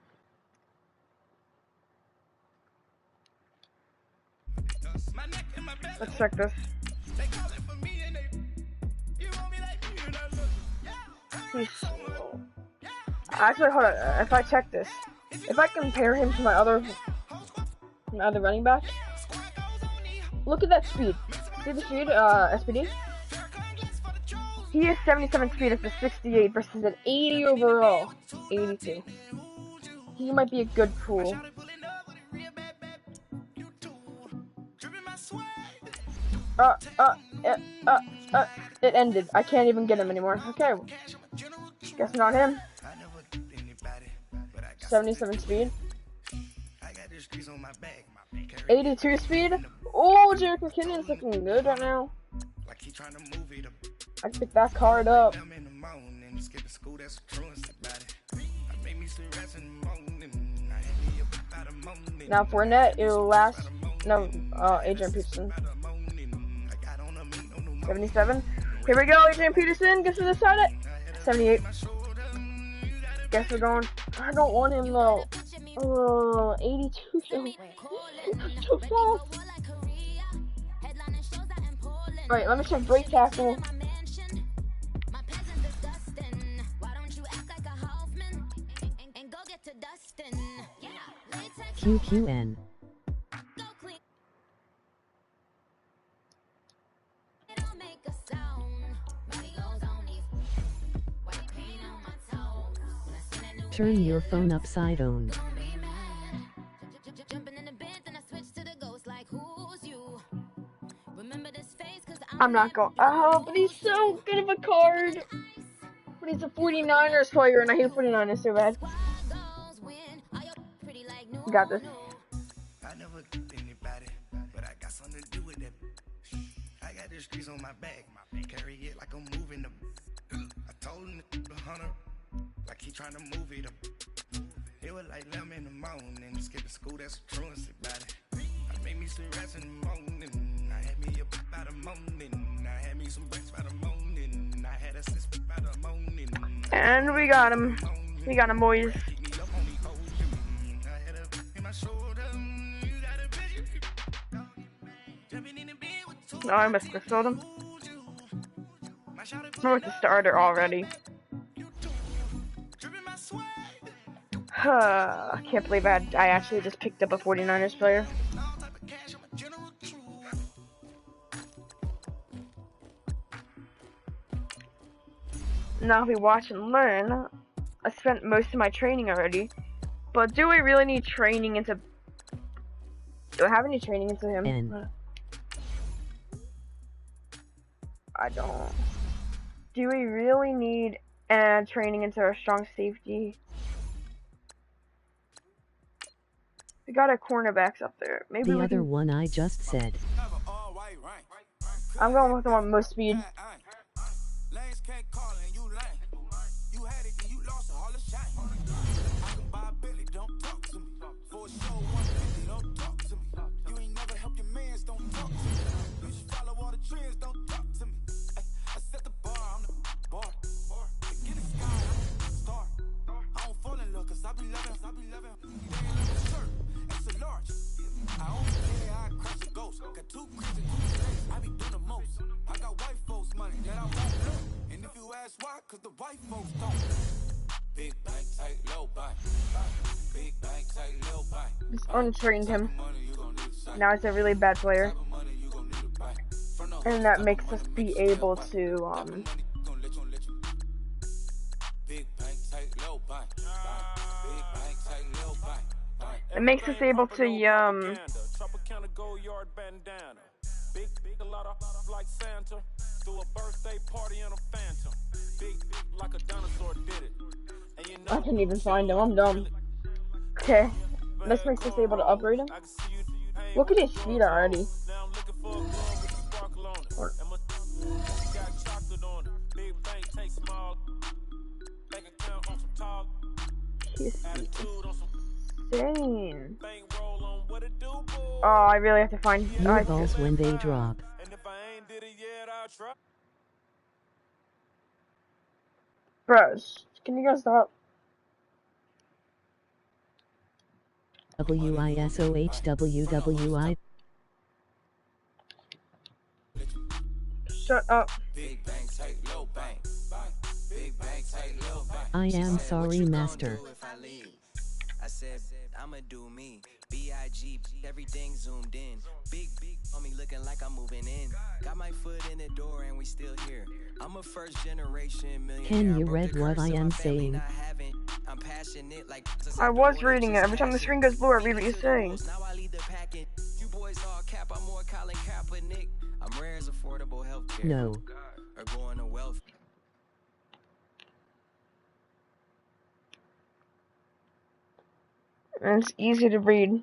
S6: Let's check this. Actually, hold on. If I check this, if I compare him to my other running back, look at that speed. See the speed, SPD? He has 77 speed as a 68 versus an 80 overall. 82. He might be a good pool. It ended. I can't even get him anymore. Okay. Guess not him. 77 speed. 82 speed. Oh, Jerick McKinnon's looking good right now. I can pick that card up. Now Fournette, it'll last. No, Adrian Peterson. 77. Here we go, Adrian Peterson. Guess who decided? 78. Guess we're going. I don't want him though. 82. So fast. Alright, let me check break tackle.
S4: QQN. Turn your phone upside down.
S6: I'm not going. Oh, but he's so good of a card. But he's a 49ers player, and I hate 49ers so bad. You got this.
S1: I never killed anybody, but I got something to do with it. I got the streets on my back, carry it like I'm moving them. I told him the hunter, like he trying to move it up. It was like 11 in the morning, skip to school, that's a truancy body. I made me some rest in the morning, I had me up by the morning, I had me some breaks by the morning, I had a sister by the morning.
S6: And we got him. We got him, boys. Oh, I must have sold him. I'm with the starter already. I can't believe I actually just picked up a 49ers player. Now if we watch and learn, I spent most of my training already. But do we really need training into... Do I have any training into him? I don't. Do we really need training into our strong safety? We got our cornerbacks up there. Maybe
S4: the other one I just said.
S6: I'm going with the one with most speed. untrained him. Now he's a really bad player. And that makes us be able to, it makes us able to, I can't even find him, I'm dumb. Okay, this makes us able to upgrade him. Look at his speed already. He's insane. Oh, I really have to find
S4: your balls when they drop.
S6: Bros, can you guys stop?
S4: WISOHWWI.
S6: Shut up.
S4: I am sorry, master.
S10: I said, I'ma do me. B.I.G. Everything zoomed in. Big on me looking like I'm moving in. Got my foot in the door and we still here. I'm a first generation millionaire.
S4: Can you read what I am saying?
S10: I'm passionate like
S6: I was reading it. Every time the screen goes blue, I read what you're saying.
S10: Now I lead the packet. You boys all cap, I'm more Colin Kaepernick. I'm rare as affordable healthcare.
S4: No.
S10: Or going to wealth.
S6: And it's easy to read.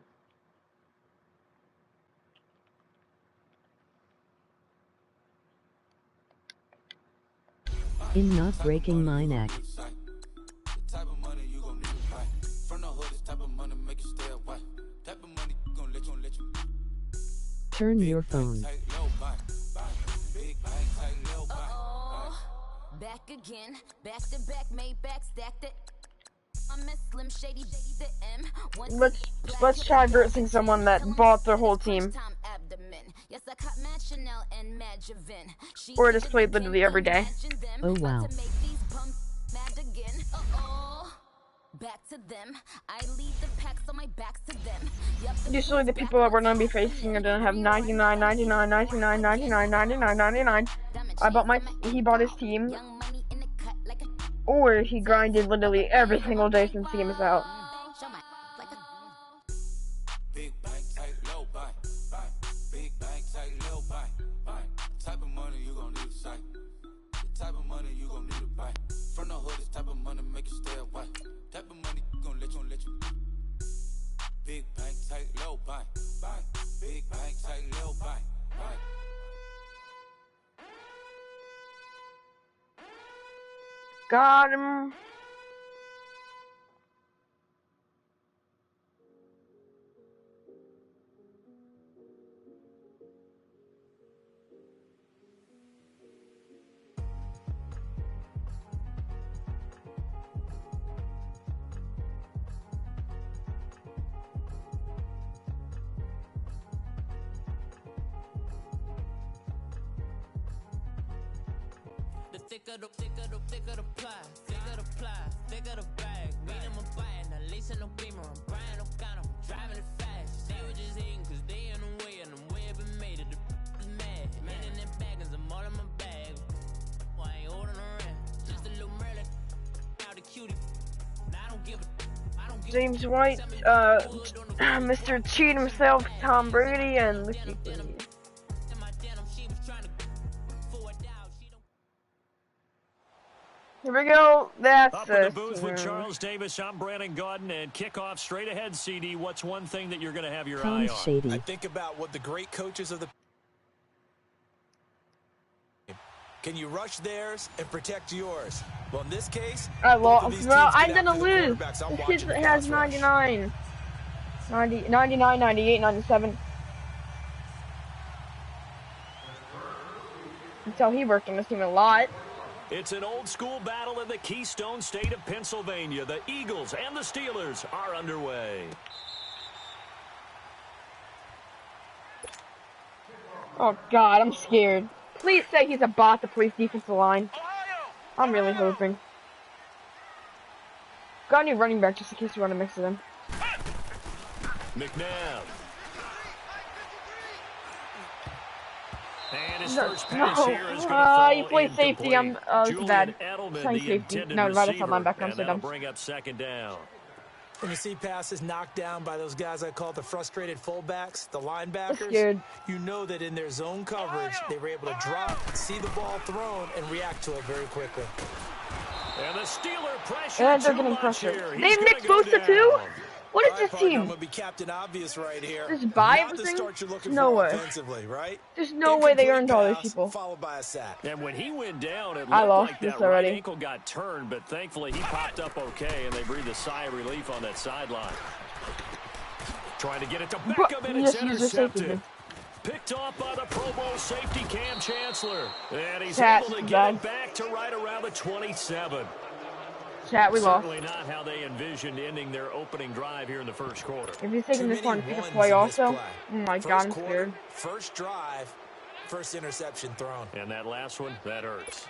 S4: In not breaking my neck. Turn your phone.
S11: Back again, back to back, made back, stacked it. Slim Shady, the M.
S6: Let's try versing someone that bought their whole team. Or just played literally every day.
S4: Oh wow.
S11: Back to them. I lead the pack, so my back's to them.
S6: Usually the people that we're gonna be facing are gonna have 99, 99, 99, 99, 99, 99. He bought his team. Or he grinded literally every single day since he came out.
S1: Big bank, tight, low buy. Big bank, tight, low buy. Type of money you gon' need to sight. The type of money you gon' need to buy. From the hood, this type of money make you stay away. Type of money gon' let you. Big bank, tight, low buy. Big bank, tight, low buy.
S6: Got him.
S8: Thicker the ply, thicker the ply, thicker the bag. Mean I'm a buying, at least in no beamer. I'm buying, I'm kind of driving it fast. They were just hating cause they in the way, and the way I've been made it. The is mad. Man in them baggins, I'm all in my bag. I ain't holding around, just a little Merlin. Now the cutie. Now I don't give a.
S6: James White, Mr. Cheat himself, Tom Brady, and Lucy. Here we go. That's
S3: up in the booth with Charles Davis. I'm Brandon Gaudin, and kickoff straight ahead. CD, what's one thing that you're going to have your eye on?
S4: Shady.
S5: I think about what the great coaches of the. Can you rush theirs and protect yours? Well, in this case,
S6: I'm gonna lose. This kid has 99, 99, 98, 97. Until he worked on this team a lot.
S3: It's an old-school battle in the Keystone State of Pennsylvania. The Eagles and the Steelers are underway.
S6: Oh, God, I'm scared. Please say he's a bot to police defensive line. I'm really hoping. Got a new running back just in case you want to mix it in.
S3: McNabb. And his first pass here is going to fall
S6: you play safety.
S3: incomplete.
S6: It's bad.
S3: Edelman,
S6: Playing
S3: the
S6: safety.
S3: intended
S6: No, right
S3: receiver,
S6: outside linebacker. I'm
S3: and
S6: so
S3: that'll
S6: dumb.
S3: bring up second down.
S5: When you see passes knocked down by those guys I call the frustrated fullbacks, the linebackers,
S6: scared.
S5: you know that in their zone coverage, they were able to drop, see the ball thrown, and react to it very quickly.
S3: And the Steeler pressure.
S6: And they're getting pressure. They have Nick Bosa too? What is this team?
S5: I'm gonna be Captain Obvious right here.
S6: Just buy everything? No way.
S5: Right?
S6: There's no way they earned all these people.
S5: Followed by a sack.
S3: And when he went down, it
S6: I
S3: looked
S6: lost
S3: like
S6: this
S3: that
S6: already.
S3: right ankle got turned, but thankfully he popped up okay, and they breathed a sigh of relief on that sideline. Trying to get it to Beckham, and it's intercepted. Picked off by the Pro Bowl safety Cam Chancellor. And he's able to get it back to right around the 27.
S6: Chat, we lost.
S3: Certainly not how they envisioned ending their opening drive here in the first quarter.
S6: If you're taking this one, pick a play also. Oh my God, I'm scared.
S5: First drive, first interception thrown.
S3: And that last one, that hurts.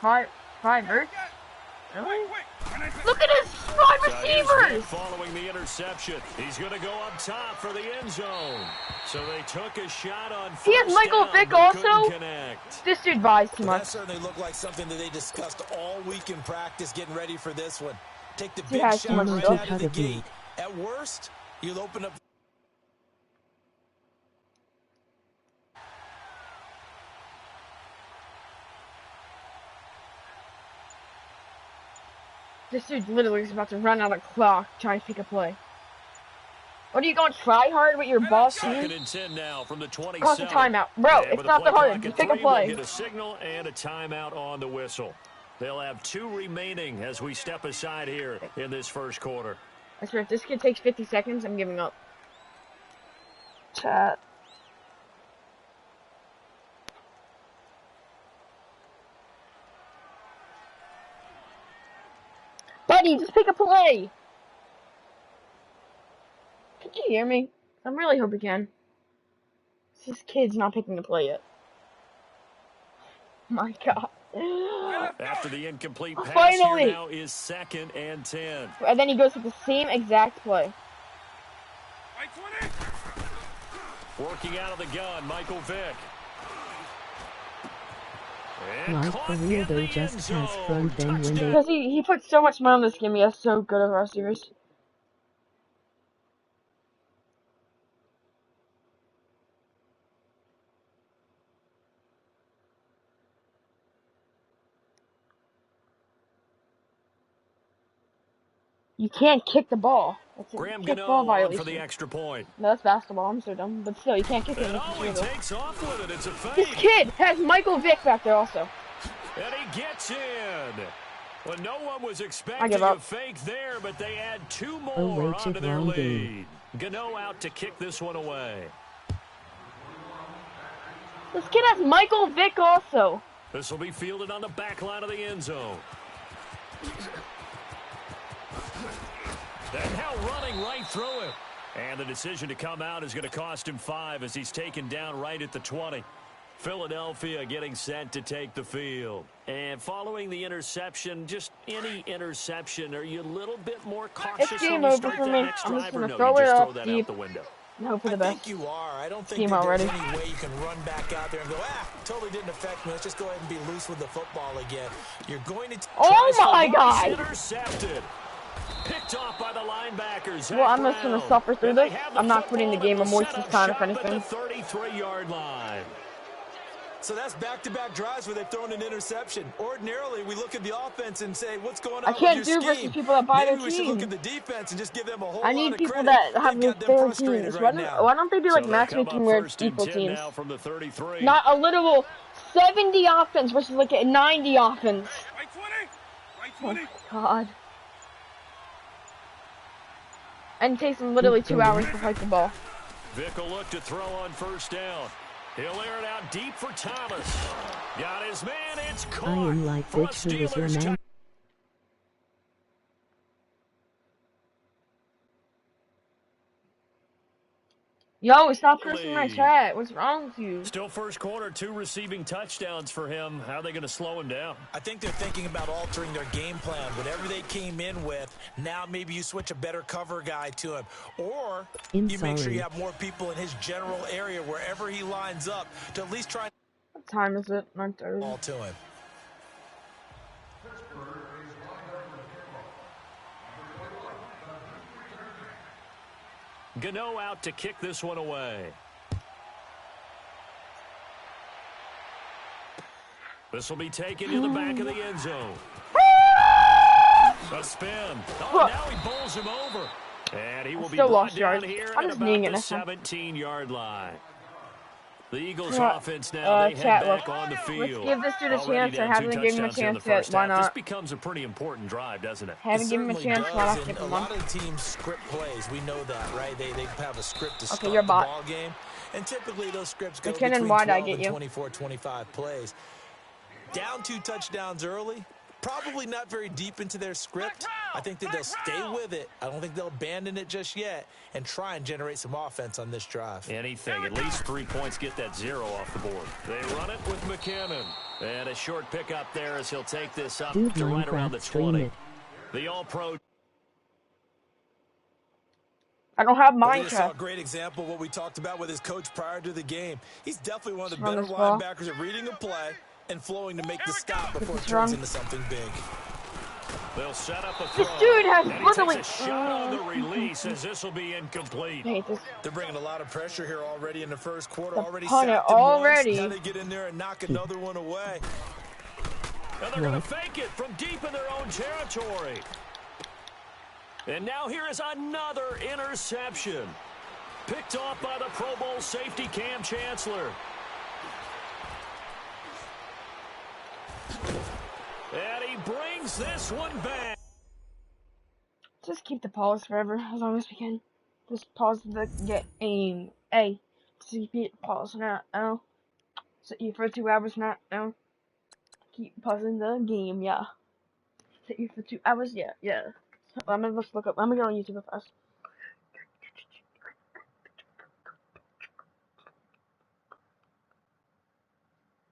S6: Five hurts? Really? Look at his wide receivers!
S3: Following the interception, he's going to go up top for the end zone. So they took a shot on first
S6: He has Michael
S3: down,
S6: Vick also?
S3: Connect.
S6: This dude buys too much.
S5: That certainly looked like something that they discussed all week in practice, getting ready for this one. Take the big shot right out of the gate. At worst, you'll open up.
S6: This dude literally is about to run out of clock trying to pick a play. What are you going to try hard with your boss team?
S3: Second and 10 now from the 27.
S6: Cross the timeout. Bro, it's not that hard. Just pick a play.
S3: We'll get a signal and a timeout on the whistle. They'll have 2 remaining as we step aside here in this first quarter.
S6: I swear, if this kid takes 50 seconds, I'm giving up. Chat. Buddy, just pick a play! Can you hear me? I really hope you can. This kid's not picking the play yet. My God.
S3: After the incomplete pass,
S6: finally!
S3: Here now is 2nd and 10.
S6: And then he goes with the same exact play.
S3: Working out of the gun, Michael Vick.
S4: Like for real though, just has front end when they...
S6: Because he put so much money on this game, he has so good of receivers. You can't kick the ball. That's a kick ball violation.
S3: For the extra point.
S6: No, that's basketball. I'm so dumb. But still, you can't kick it.
S3: He takes off with it. It's a fake.
S6: This kid has Michael Vick back there also.
S3: And he gets in. Well, no one was expecting a fake there, but they add 2 more onto their lead. Gano out to kick this one away.
S6: This kid has Michael Vick also.
S3: This will be fielded on the back line of the end zone. And now running right through him. And the decision to come out is going to cost him 5 as he's taken down right at the 20. Philadelphia getting set to take the field. And following the interception, just any interception, are you a little bit more cautious when you start that next drive, or no, you just throw that out the window?
S6: Hope for the best.
S5: I think you are. I don't think there's any way you can run back out there and go, totally didn't affect me. Let's just go ahead and be loose with the football again. You're going to...
S6: Oh, my God!
S3: Intercepted. Picked off by the linebackers.
S6: Well, I'm just going to suffer through this. I'm not quitting the game. I'm wasting time, if anything.
S3: 33-yard line.
S5: So that's back-to-back drives where they've thrown an interception. Ordinarily, we look at the offense and say, what's going on with your scheme?
S6: I can't do versus people that buy their team.
S5: Maybe we should look at the defense and just give them a whole lot of
S6: credit. I need people
S5: that
S6: have their teams. Why don't they do like matchmaking where it's equal teams? Not a literal 70 offense versus like a 90 offense. Oh my God. And it takes them literally 2 hours to fight the ball.
S3: Vick will look to throw on first down. He'll air it out deep for Thomas. Got his man, it's caught.
S4: I am like Vick, who is your man.
S6: Yo, stop cursing my chat. What's wrong with you?
S3: Still first quarter, 2 receiving touchdowns for him. How are they going to slow him down?
S5: I think they're thinking about altering their game plan. Whatever they came in with, now maybe you switch a better cover guy to him. Or you make sure you have more people in his general area wherever he lines up to at least try.
S6: What time is it? 9:30.
S5: Ball to him.
S3: Gano out to kick this one away. This will be taken to the back of the end zone. A spin. Oh, now he bowls him over. And he will be brought down here at about the 17-yard line. The Eagles offense now, they head back on the field.
S6: Let's give this dude a chance. I haven't given him a chance yet. Why not?
S3: This becomes a pretty important drive, doesn't it?
S6: Haven't given him a chance. Why not give him one?
S5: A lot of teams script plays. We know that, right? They have a script to start
S6: the
S5: ball game. And typically those scripts go between 12 and 24, 25 plays. Down 2 touchdowns early. Probably not very deep into their script. I think that they'll stay with it. I don't think they'll abandon it just yet and try and generate some offense on this drive.
S3: Anything. At least 3 points, get that 0 off the board. They run it with McKinnon. And a short pickup there as he'll take this up to right around the 20. The All-Pro.
S6: I don't have
S5: Minecraft.
S6: Minecraft.
S5: A great example of what we talked about with his coach prior to the game. He's definitely one of the better linebackers at reading a play and flowing to make the stop before it turns into something big.
S3: They'll set up a throw.
S6: This dude has
S3: literally a shot on the release as this will be incomplete.
S5: They're bringing a lot of pressure here already in the first quarter. Already
S6: Got
S5: to get in there and knock another one away.
S3: And they're going to fake it from deep in their own territory. And now here is another interception. Picked off by the Pro Bowl safety Cam Chancellor. And he brings this one back.
S6: Just keep the pause forever, as long as we can. Just pause the game. A. Just keep pause now. Set you for 2 hours now. Keep pausing the game, yeah. Set you for 2 hours, yeah. Let's look up. Let me go on YouTube real fast.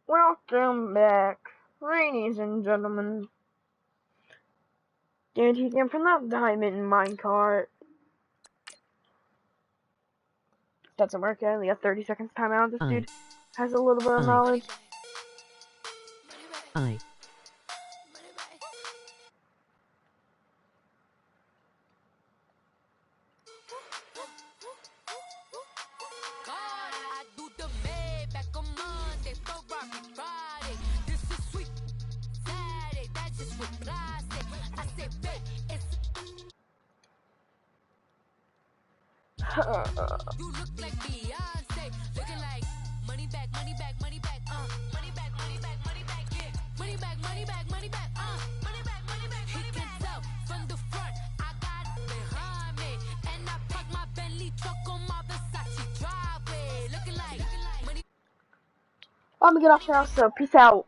S6: Welcome back, ladies and gentlemen. Guaranteed game from the Diamond Minecart. Doesn't work. I only got 30 seconds timeout. This dude has a little bit of knowledge.
S9: You look like Beyonce, looking like money back, money back, money back, money back, money back, money back, yeah, money back, money back, money back, money back, money back. He can tell from the front, I got it behind me, and I park my Bentley truck on my Versace driveway, looking like money.
S6: I'm gonna get off now, so peace out.